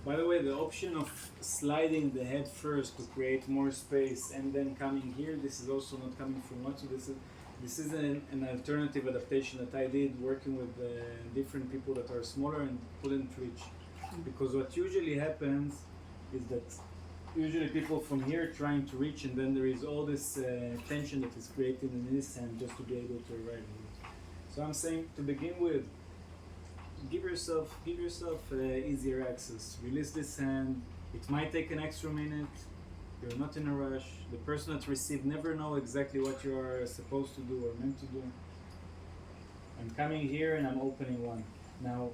By the way, the option of sliding the head first to create more space and then coming here, this is also not coming from Matsu. This is an alternative adaptation that I did working with different people that are smaller and couldn't reach. Because what usually happens is that usually people from here trying to reach, and then there is all this tension that is created in this hand just to be able to arrive here. So I'm saying to begin with, give yourself easier access. Release this hand. It might take an extra minute. You're not in a rush. The person that received never know exactly what you are supposed to do or meant to do. I'm coming here and I'm opening one. Now,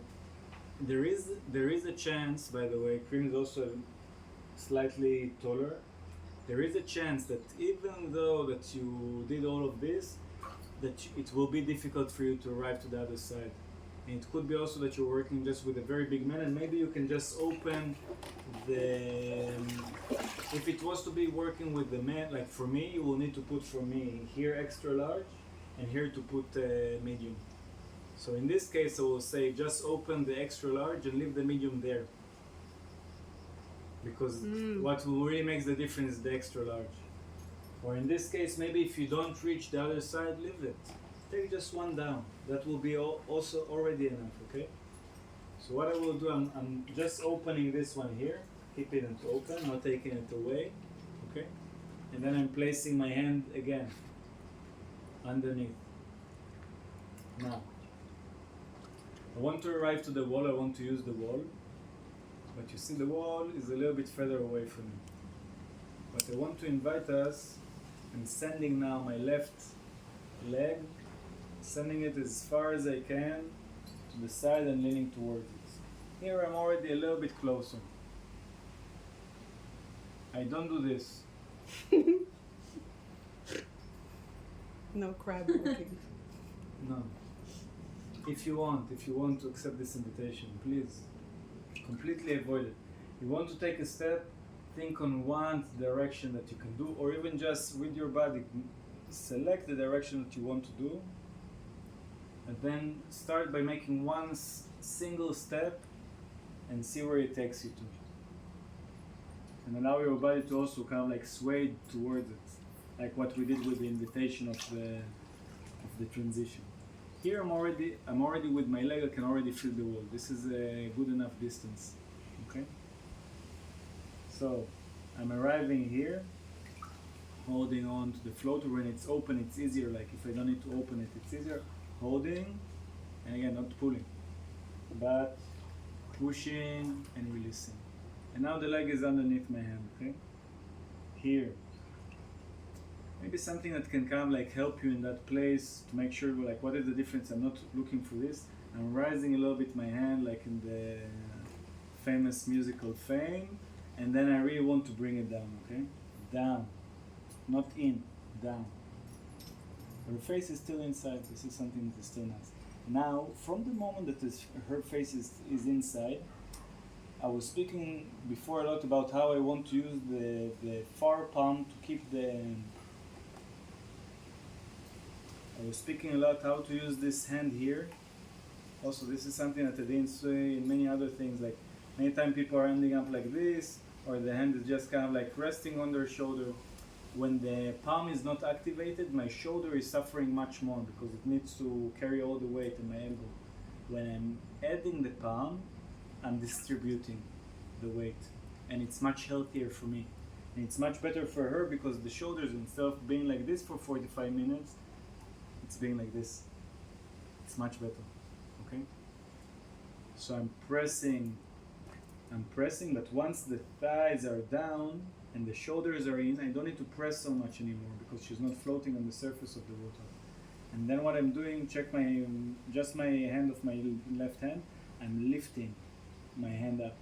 there is a chance, by the way, Cream is also slightly taller. There is a chance that even though that you did all of this, that it will be difficult for you to arrive to the other side. And it could be also that you're working just with a very big man, and maybe you can just open the. If it was to be working with the man, like for me, you will need to put for me here extra large, and here to put medium. So in this case, I will say just open the extra large and leave the medium there. Because what really makes the difference is the extra large. Or in this case, maybe if you don't reach the other side, leave it. Take just one down. That will be also already enough, okay? So what I will do, I'm just opening this one here, keeping it open, not taking it away, okay? And then I'm placing my hand again underneath. Now, I want to arrive to the wall, I want to use the wall. But you see the wall is a little bit further away from me. But I want to invite us, I'm sending now my left leg, sending it as far as I can to the side and leaning towards it. Here I'm already a little bit closer. I don't do this. No crab walking. No. If you want to accept this invitation, please, completely avoid it. You want to take a step, think on one direction that you can do, or even just with your body, select the direction that you want to do, and then start by making one single step and see where it takes you to. And allow your body to also kind of like sway towards it, like what we did with the invitation of the transition. Here I'm already with my leg, I can already feel the wall. This is a good enough distance, okay? So I'm arriving here, holding on to the floater. When it's open, it's easier. Like if I don't need to open it, it's easier. Holding, and again, not pulling, but pushing and releasing. And now the leg is underneath my hand, okay? Here. Maybe something that can come like help you in that place to make sure like what is the difference. I'm not looking for this. I'm raising a little bit my hand like in the famous musical Fame, and then I really want to bring it down, okay? Down, not in, down. Her face is still inside. This is something that is still nice. Now, from the moment that her face is inside, I was speaking before a lot about how I want to use the far palm to keep the. I was speaking a lot how to use this hand here. Also, this is something that I didn't say in many other things. Like many times people are ending up like this, or the hand is just kind of like resting on their shoulder. When the palm is not activated, my shoulder is suffering much more because it needs to carry all the weight in my elbow. When I'm adding the palm, I'm distributing the weight, and it's much healthier for me. And it's much better for her because the shoulders, instead of being like this for 45 minutes, it's being like this. It's much better, okay? So I'm pressing, but once the thighs are down and the shoulders are in, I don't need to press so much anymore because she's not floating on the surface of the water. And then what I'm doing, check my, just my hand of my left hand, I'm lifting my hand up.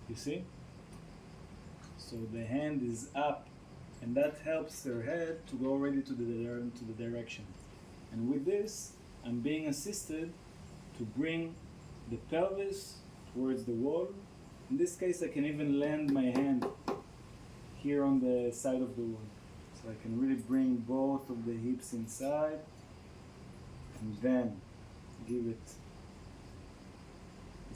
You see? So the hand is up, and that helps her head to go already to the direction. And with this, I'm being assisted to bring the pelvis towards the wall. In this case, I can even land my hand here on the side of the wall. So I can really bring both of the hips inside, and then give it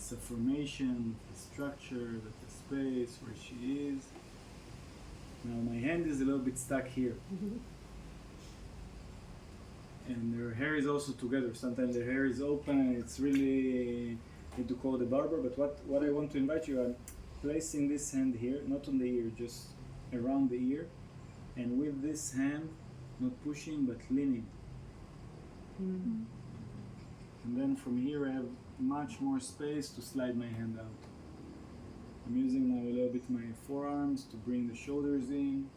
It's a formation, the structure, the space where she is. Now my hand is a little bit stuck here. And her hair is also together. Sometimes the hair is open and it's really need to call the barber. But what I want to invite you, I'm placing this hand here, not on the ear, just around the ear. And with this hand, not pushing but leaning. Mm. And then from here I have much more space to slide my hand out. I'm using now a little bit my forearms to bring the shoulders in.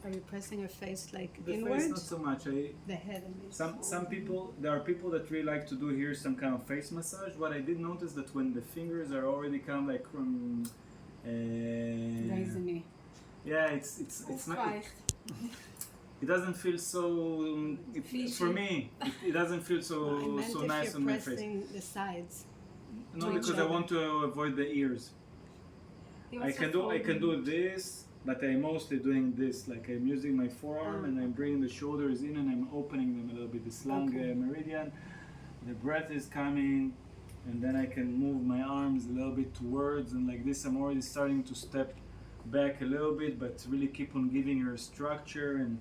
Are you pressing her face like The inward? face not so much. The head and face. Some people, there are people that really like to do here some kind of face massage. What I did notice that when the fingers are already kind of like Raise the knee. yeah, it's not. It doesn't feel so. For me, it doesn't feel so I meant so if nice you're on my face. pressing the sides. No, to each because I other. want to avoid the ears. I can do this, but I'm mostly doing this. Like I'm using my forearm and I'm bringing the shoulders in and I'm opening them a little bit. This lung meridian. The breath is coming, and then I can move my arms a little bit towards, and like this I'm already starting to step back a little bit, but really keep on giving her structure and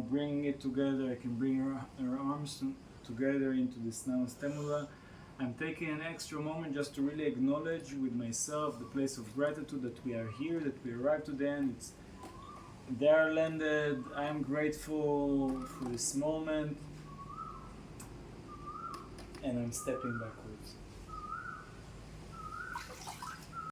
bringing it together. I can bring her arms together into this now stimula. I'm taking an extra moment just to really acknowledge with myself the place of gratitude that we are here, that we arrived to the end. They are landed. I am grateful for this moment, and I'm stepping back.